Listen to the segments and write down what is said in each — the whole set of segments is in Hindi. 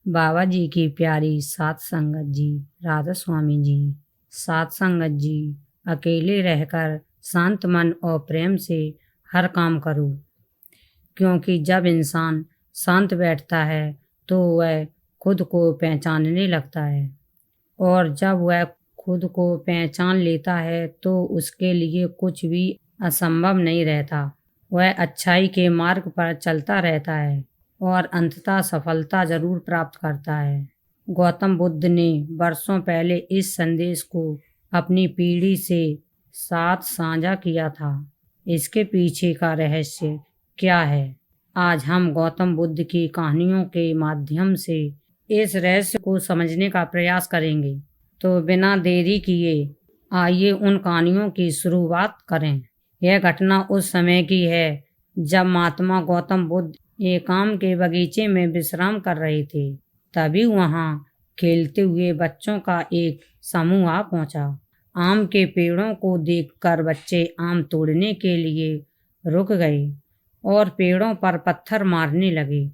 बाबा जी की प्यारी सात संगत जी, राधा स्वामी जी। सात संगत जी, अकेले रहकर शांत मन और प्रेम से हर काम करो, क्योंकि जब इंसान शांत बैठता है तो वह खुद को पहचानने लगता है, और जब वह खुद को पहचान लेता है तो उसके लिए कुछ भी असंभव नहीं रहता। वह अच्छाई के मार्ग पर चलता रहता है और अंततः सफलता जरूर प्राप्त करता है। गौतम बुद्ध ने वर्षों पहले इस संदेश को अपनी पीढ़ी से साथ साझा किया था। इसके पीछे का रहस्य क्या है? आज हम गौतम बुद्ध की कहानियों के माध्यम से इस रहस्य को समझने का प्रयास करेंगे। तो बिना देरी किए आइए उन कहानियों की शुरुआत करें। यह घटना उस समय की है जब महात्मा गौतम बुद्ध एक आम के बगीचे में विश्राम कर रहे थे। तभी वहां खेलते हुए बच्चों का एक समूह आ पहुंचा। आम के पेड़ों को देखकर बच्चे आम तोड़ने के लिए रुक गए और पेड़ों पर पत्थर मारने लगे।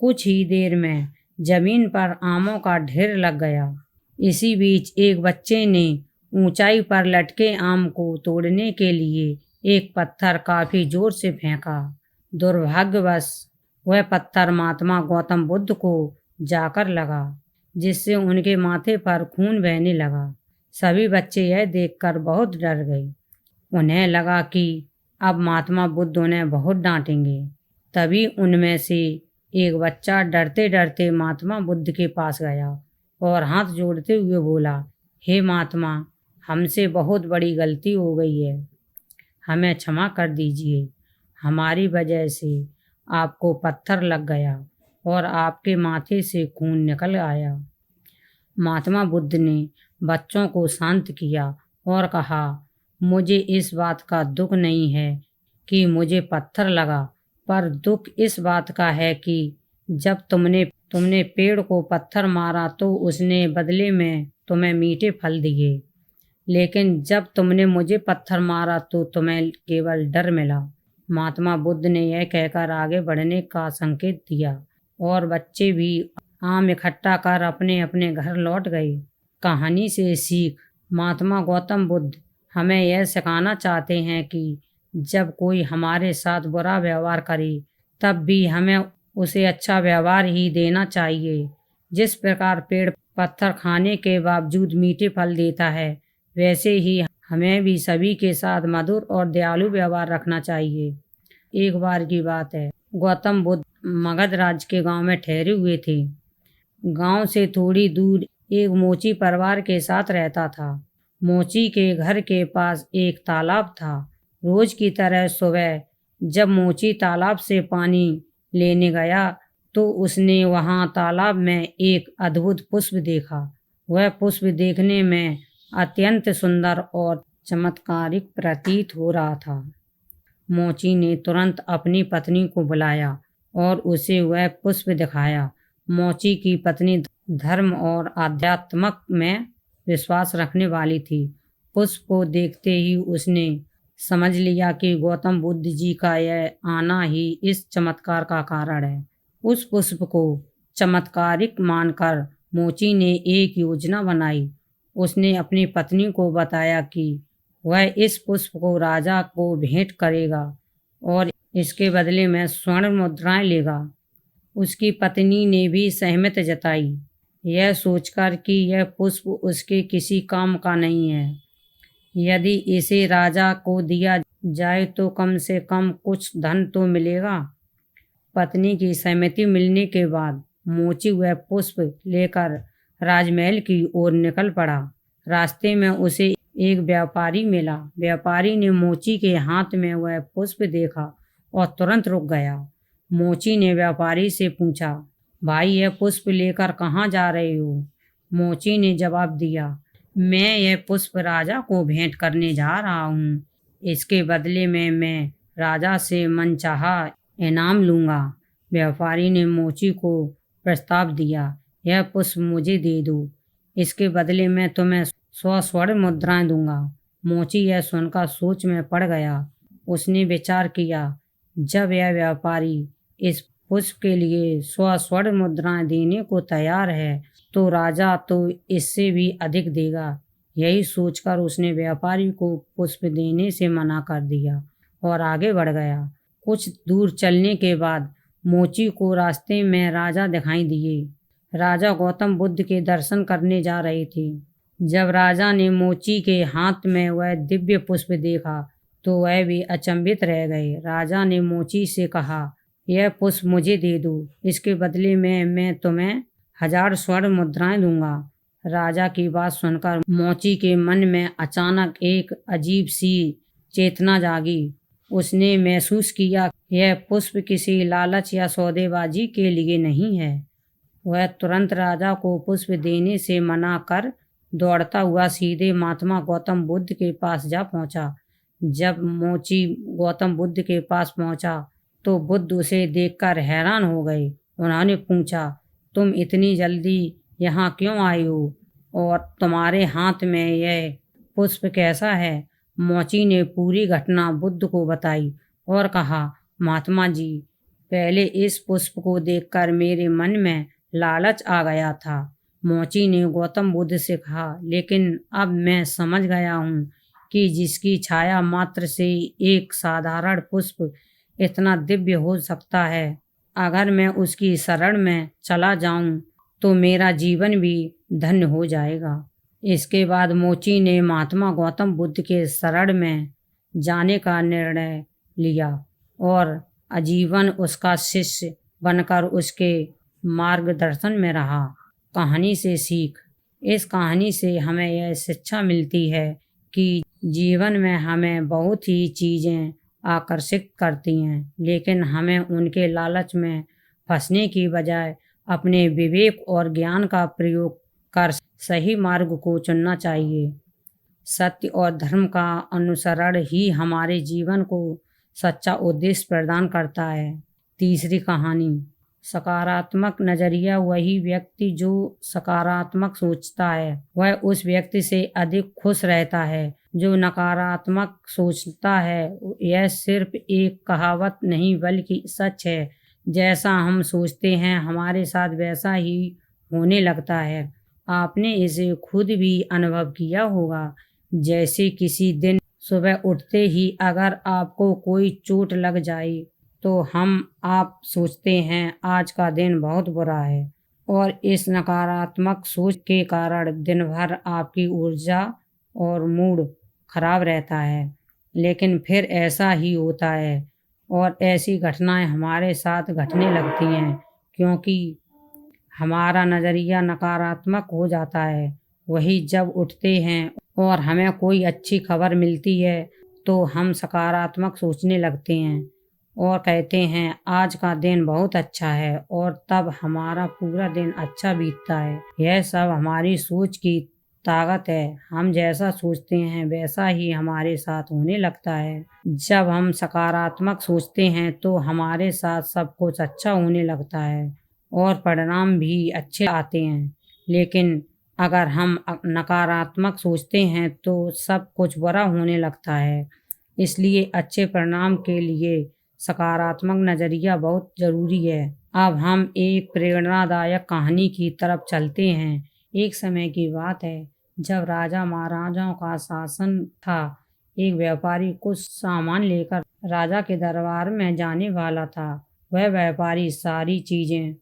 कुछ ही देर में जमीन पर आमों का ढेर लग गया। इसी बीच एक बच्चे ने ऊंचाई पर लटके आम को तोड़ने के लिए एक पत्थर काफी जोर से फेंका। दुर्भाग्यवश वह पत्थर महात्मा गौतम बुद्ध को जाकर लगा, जिससे उनके माथे पर खून बहने लगा। सभी बच्चे यह देखकर बहुत डर गए। उन्हें लगा कि अब महात्मा बुद्ध उन्हें बहुत डांटेंगे। तभी उनमें से एक बच्चा डरते डरते महात्मा बुद्ध के पास गया और हाथ जोड़ते हुए बोला, हे महात्मा, हमसे बहुत बड़ी गलती हो गई है, हमें क्षमा कर दीजिए। हमारी वजह से आपको पत्थर लग गया और आपके माथे से खून निकल आया। महात्मा बुद्ध ने बच्चों को शांत किया और कहा, मुझे इस बात का दुख नहीं है कि मुझे पत्थर लगा, पर दुख इस बात का है कि जब तुमने पेड़ को पत्थर मारा तो उसने बदले में तुम्हें मीठे फल दिए, लेकिन जब तुमने मुझे पत्थर मारा तो तुम्हें केवल डर मिला। महात्मा बुद्ध ने यह कहकर आगे बढ़ने का संकेत दिया और बच्चे भी आम इकट्ठा कर अपने अपने घर लौट गए। कहानी से सीख। महात्मा गौतम बुद्ध हमें यह सिखाना चाहते हैं कि जब कोई हमारे साथ बुरा व्यवहार करे तब भी हमें उसे अच्छा व्यवहार ही देना चाहिए। जिस प्रकार पेड़ पत्थर खाने के बावजूद मीठे फल देता है, वैसे ही हमें भी सभी के साथ मधुर और दयालु व्यवहार रखना चाहिए। एक बार की बात है, गौतम बुद्ध मगध राज्य के गांव में ठहरे हुए थे। गांव से थोड़ी दूर एक मोची परिवार के साथ रहता था। मोची के घर के पास एक तालाब था। रोज की तरह सुबह जब मोची तालाब से पानी लेने गया तो उसने वहां तालाब में एक अद्भुत पुष्प देखा। वह पुष्प देखने में अत्यंत सुंदर और चमत्कारिक प्रतीत हो रहा था। मोची ने तुरंत अपनी पत्नी को बुलाया और उसे वह पुष्प दिखाया। मोची की पत्नी धर्म और आध्यात्म में विश्वास रखने वाली थी। पुष्प को देखते ही उसने समझ लिया कि गौतम बुद्ध जी का यह आना ही इस चमत्कार का कारण है। उस पुष्प को चमत्कारिक मानकर मोची ने एक योजना बनाई। उसने अपनी पत्नी को बताया कि वह इस पुष्प को राजा को भेंट करेगा और इसके बदले में स्वर्ण मुद्राएं लेगा। उसकी पत्नी ने भी सहमति जताई, यह सोचकर कि यह पुष्प उसके किसी काम का नहीं है। यदि इसे राजा को दिया जाए तो कम से कम कुछ धन तो मिलेगा। पत्नी की सहमति मिलने के बाद मोची वह पुष्प लेकर राजमहल की ओर निकल पड़ा। रास्ते में उसे एक व्यापारी मिला। व्यापारी ने मोची के हाथ में वह पुष्प देखा और तुरंत रुक गया। मोची ने व्यापारी से पूछा, भाई, यह पुष्प लेकर कहाँ जा रहे हो? मोची ने जवाब दिया, मैं यह पुष्प राजा को भेंट करने जा रहा हूँ। इसके बदले में मैं राजा से मनचाहा इनाम लूँगा। व्यापारी ने मोची को प्रस्ताव दिया, यह पुष्प मुझे दे दो, इसके बदले में तुम्हें 100 स्वर्ण मुद्राएं दूंगा। मोची यह सुनकर सोच में पड़ गया। उसने विचार किया, जब यह व्यापारी इस पुष्प के लिए 100 स्वर्ण मुद्राएं देने को तैयार है तो राजा तो इससे भी अधिक देगा। यही सोचकर उसने व्यापारी को पुष्प देने से मना कर दिया और आगे बढ़ गया। कुछ दूर चलने के बाद मोची को रास्ते में राजा दिखाई दिए। राजा गौतम बुद्ध के दर्शन करने जा रहे थे। जब राजा ने मोची के हाथ में वह दिव्य पुष्प देखा तो वह भी अचंभित रह गए। राजा ने मोची से कहा, यह पुष्प मुझे दे दो, इसके बदले में मैं तुम्हें 1000 स्वर्ण मुद्राएं दूंगा। राजा की बात सुनकर मोची के मन में अचानक एक अजीब सी चेतना जागी। उसने महसूस किया यह पुष्प किसी लालच या सौदेबाजी के लिए नहीं है। वह तुरंत राजा को पुष्प देने से मना कर दौड़ता हुआ सीधे महात्मा गौतम बुद्ध के पास जा पहुंचा। जब मोची गौतम बुद्ध के पास पहुंचा तो बुद्ध उसे देखकर हैरान हो गए। उन्होंने पूछा, तुम इतनी जल्दी यहाँ क्यों आए हो और तुम्हारे हाथ में यह पुष्प कैसा है? मोची ने पूरी घटना बुद्ध को बताई और कहा, महात्मा जी, पहले इस पुष्प को देखकर मेरे मन में लालच आ गया था। मोची ने गौतम बुद्ध से कहा, लेकिन अब मैं समझ गया हूँ कि जिसकी छाया मात्र से एक साधारण पुष्प इतना दिव्य हो सकता है, अगर मैं उसकी शरण में चला जाऊं तो मेरा जीवन भी धन्य हो जाएगा। इसके बाद मोची ने महात्मा गौतम बुद्ध के शरण में जाने का निर्णय लिया और आजीवन उसका शिष्य बनकर उसके मार्गदर्शन में रहा। कहानी से सीख। इस कहानी से हमें यह शिक्षा मिलती है कि जीवन में हमें बहुत ही चीज़ें आकर्षित करती हैं, लेकिन हमें उनके लालच में फंसने की बजाय अपने विवेक और ज्ञान का प्रयोग कर सही मार्ग को चुनना चाहिए। सत्य और धर्म का अनुसरण ही हमारे जीवन को सच्चा उद्देश्य प्रदान करता है। तीसरी कहानी। सकारात्मक नजरिया। वही व्यक्ति जो सकारात्मक सोचता है वह उस व्यक्ति से अधिक खुश रहता है जो नकारात्मक सोचता है। यह सिर्फ एक कहावत नहीं बल्कि सच है। जैसा हम सोचते हैं हमारे साथ वैसा ही होने लगता है। आपने इसे खुद भी अनुभव किया होगा। जैसे किसी दिन सुबह उठते ही अगर आपको कोई चोट लग जाए तो आप सोचते हैं आज का दिन बहुत बुरा है, और इस नकारात्मक सोच के कारण दिन भर आपकी ऊर्जा और मूड खराब रहता है। लेकिन फिर ऐसा ही होता है और ऐसी घटनाएं हमारे साथ घटने लगती हैं क्योंकि हमारा नज़रिया नकारात्मक हो जाता है। वही जब उठते हैं और हमें कोई अच्छी खबर मिलती है तो हम सकारात्मक सोचने लगते हैं और कहते हैं आज का दिन बहुत अच्छा है, और तब हमारा पूरा दिन अच्छा बीतता है। यह सब हमारी सोच की ताकत है। हम जैसा सोचते हैं वैसा ही हमारे साथ होने लगता है। जब हम सकारात्मक सोचते हैं तो हमारे साथ सब कुछ अच्छा होने लगता है और परिणाम भी अच्छे आते हैं। लेकिन अगर हम नकारात्मक सोचते हैं तो सब कुछ बुरा होने लगता है। इसलिए अच्छे परिणाम के लिए सकारात्मक नज़रिया बहुत ज़रूरी है। अब हम एक प्रेरणादायक कहानी की तरफ चलते हैं। एक समय की बात है जब राजा महाराजाओं का शासन था। एक व्यापारी कुछ सामान लेकर राजा के दरबार में जाने वाला था। वह व्यापारी सारी चीज़ें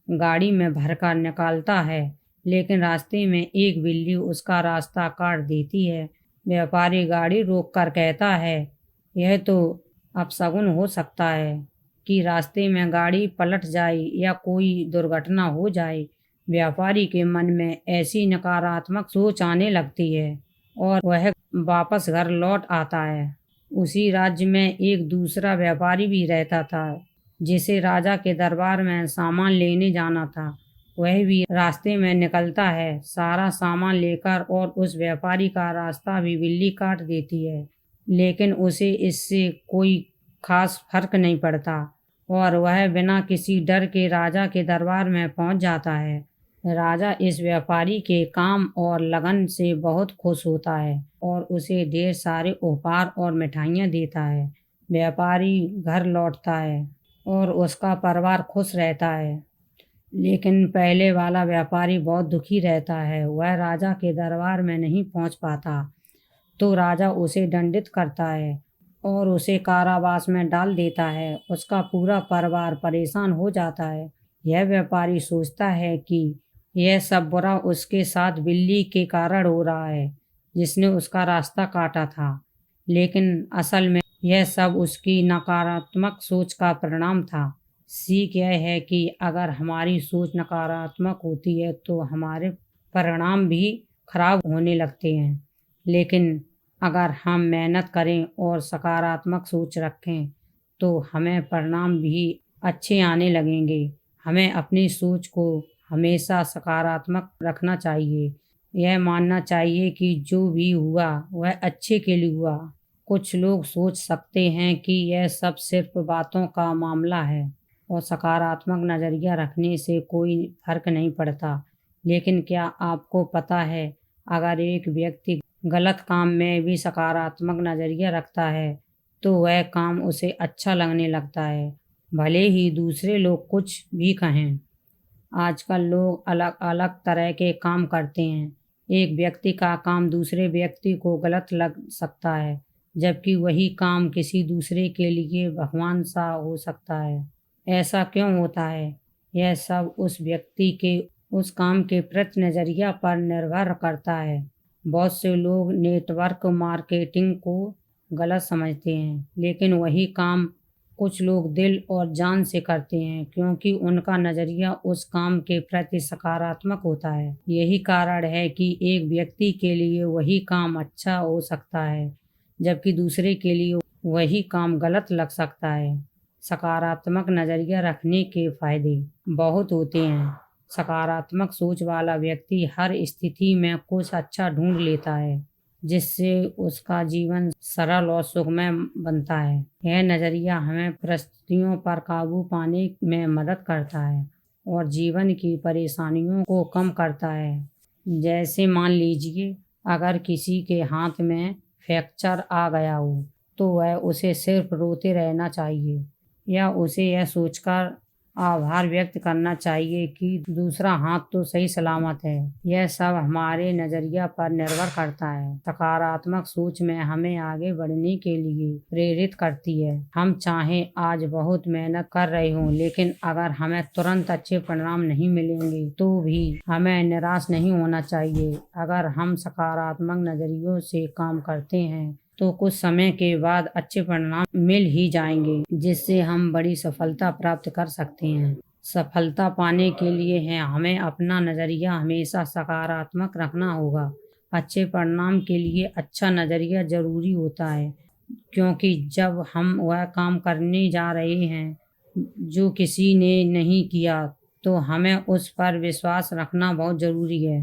गाड़ी में भरकर निकालता है, लेकिन रास्ते में एक बिल्ली उसका रास्ता काट देती है। व्यापारी गाड़ी रोककर कहता है, यह तो अपशगुन हो सकता है कि रास्ते में गाड़ी पलट जाए या कोई दुर्घटना हो जाए। व्यापारी के मन में ऐसी नकारात्मक सोच आने लगती है और वह वापस घर लौट आता है। उसी राज्य में एक दूसरा व्यापारी भी रहता था जिसे राजा के दरबार में सामान लेने जाना था। वह भी रास्ते में निकलता है सारा सामान लेकर, और उस व्यापारी का रास्ता भी बिल्ली काट देती है, लेकिन उसे इससे कोई खास फर्क नहीं पड़ता और वह बिना किसी डर के राजा के दरबार में पहुंच जाता है। राजा इस व्यापारी के काम और लगन से बहुत खुश होता है और उसे ढेर सारे उपहार और मिठाइयाँ देता है। व्यापारी घर लौटता है और उसका परिवार खुश रहता है। लेकिन पहले वाला व्यापारी बहुत दुखी रहता है। वह राजा के दरबार में नहीं पहुंच पाता, तो राजा उसे दंडित करता है और उसे कारावास में डाल देता है। उसका पूरा परिवार परेशान हो जाता है। यह व्यापारी सोचता है कि यह सब बुरा उसके साथ बिल्ली के कारण हो रहा है, जिसने उसका रास्ता काटा था। लेकिन असल में यह सब उसकी नकारात्मक सोच का परिणाम था। सीख यह है कि अगर हमारी सोच नकारात्मक होती है तो हमारे परिणाम भी खराब होने लगते हैं। लेकिन अगर हम मेहनत करें और सकारात्मक सोच रखें तो हमें परिणाम भी अच्छे आने लगेंगे। हमें अपनी सोच को हमेशा सकारात्मक रखना चाहिए। यह मानना चाहिए कि जो भी हुआ वह अच्छे के लिए हुआ। कुछ लोग सोच सकते हैं कि यह सब सिर्फ बातों का मामला है और सकारात्मक नज़रिया रखने से कोई फर्क नहीं पड़ता। लेकिन क्या आपको पता है, अगर एक व्यक्ति गलत काम में भी सकारात्मक नज़रिया रखता है तो वह काम उसे अच्छा लगने लगता है, भले ही दूसरे लोग कुछ भी कहें। आजकल लोग अलग अलग तरह के काम करते हैं। एक व्यक्ति का काम दूसरे व्यक्ति को गलत लग सकता है, जबकि वही काम किसी दूसरे के लिए भगवान सा हो सकता है। ऐसा क्यों होता है? यह सब उस व्यक्ति के उस काम के प्रति नज़रिया पर निर्भर करता है। बहुत से लोग नेटवर्क मार्केटिंग को गलत समझते हैं, लेकिन वही काम कुछ लोग दिल और जान से करते हैं, क्योंकि उनका नज़रिया उस काम के प्रति सकारात्मक होता है। यही कारण है कि एक व्यक्ति के लिए वही काम अच्छा हो सकता है, जबकि दूसरे के लिए वही काम गलत लग सकता है। सकारात्मक नज़रिया रखने के फायदे बहुत होते हैं। सकारात्मक सोच वाला व्यक्ति हर स्थिति में कुछ अच्छा ढूंढ लेता है, जिससे उसका जीवन सरल और सुखमय बनता है। यह नज़रिया हमें परिस्थितियों पर काबू पाने में मदद करता है और जीवन की परेशानियों को कम करता है। जैसे मान लीजिए, अगर किसी के हाथ में फ्रैक्चर आ गया हो, तो वह उसे सिर्फ रोते रहना चाहिए या उसे यह सोचकर आभार व्यक्त करना चाहिए कि दूसरा हाथ तो सही सलामत है। यह सब हमारे नज़रिया पर निर्भर करता है। सकारात्मक सोच में हमें आगे बढ़ने के लिए प्रेरित करती है। हम चाहे आज बहुत मेहनत कर रहे हों, लेकिन अगर हमें तुरंत अच्छे परिणाम नहीं मिलेंगे तो भी हमें निराश नहीं होना चाहिए। अगर हम सकारात्मक नज़रियों से काम करते हैं तो कुछ समय के बाद अच्छे परिणाम मिल ही जाएंगे, जिससे हम बड़ी सफलता प्राप्त कर सकते हैं। सफलता पाने के लिए हमें अपना नज़रिया हमेशा सकारात्मक रखना होगा। अच्छे परिणाम के लिए अच्छा नज़रिया ज़रूरी होता है, क्योंकि जब हम वह काम करने जा रहे हैं जो किसी ने नहीं किया, तो हमें उस पर विश्वास रखना बहुत ज़रूरी है।